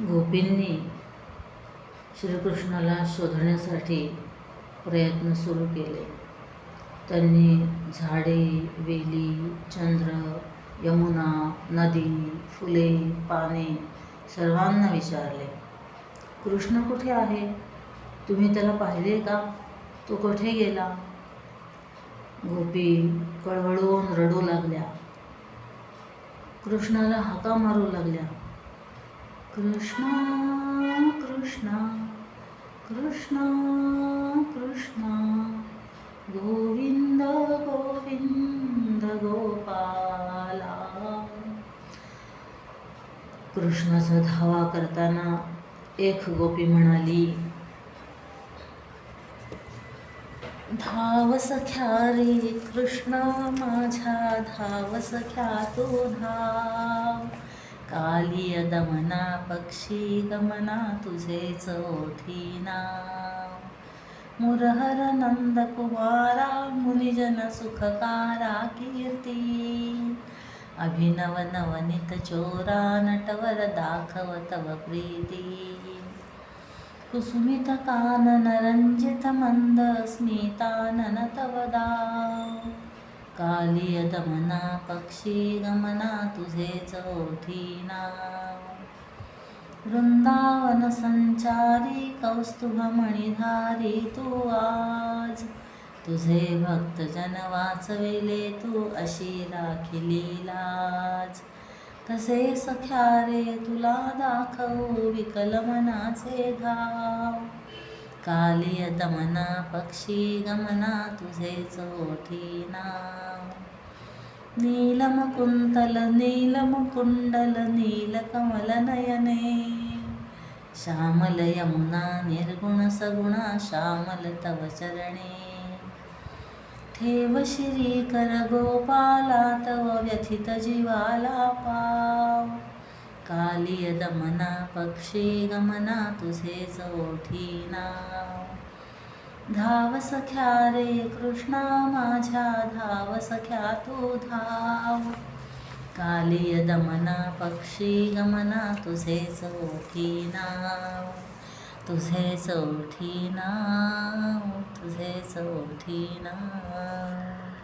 गोपींनी श्रीकृष्णाला शोधण्यासाठी प्रयत्न सुरू केले. त्यांनी झाडे, वेली, चंद्र, यमुना, नदी, फुले, पाने सर्वांना विचारले, कृष्ण कुठे आहे? तुम्ही त्याला पाहिले का? तो कुठे गेला? गोपी कळवळून रडू लागल्या. कृष्णाला हाका मारू लागल्या, कृष्णा कृष्णा कृष्णा कृष्णा गोविंद गोविंद गोपाला. कृष्णाचा धावा करताना एक गोपी म्हणाली, धाव सख्या रे कृष्णा माझ्या, धाव सख्या तू धाव. कालिय दमना पक्षी गमना तुझेच ओठी नाव. मुरहर नंद कुमारा मुनिजन सुखकारा कीर्ती. अभिनव नवनीत चोरा नटवर दाखव तव प्रीती. कुसुमित कानन रंजित मंद स्मितानन तव दाव. कालिय दमना पक्षी गमना तुझेच ओठी नाव. वृंदावन संचारी कौस्तुभ मणिधारी तू आज. तुझे भक्तजन वाचविले तू अशी राखिली लाज. तसे सख्या रे तुला दाखवू विकल मनाचे घाव. कालिय दमना पक्षी गमना तुझेच ओठी नाव. नीलम कुंतल नीलम कुंडल नीलकमल नयने. श्यामल यमुना निर्गुण सगुणा श्यामल तव चरणे. ठेव श्री कर गोपाला तव व्यथित जीवाला पाव. कालिय दमना पक्षी गमना तुझेच ओठी नाव. धाव सख्या रे कृष्णा माझ्या, धाव सख्या तू धाव. कालिय दमना पक्षी गमना तुझेच ओठी नाव. तुझेच ओठी नाव, तुझेच ओठी नाव.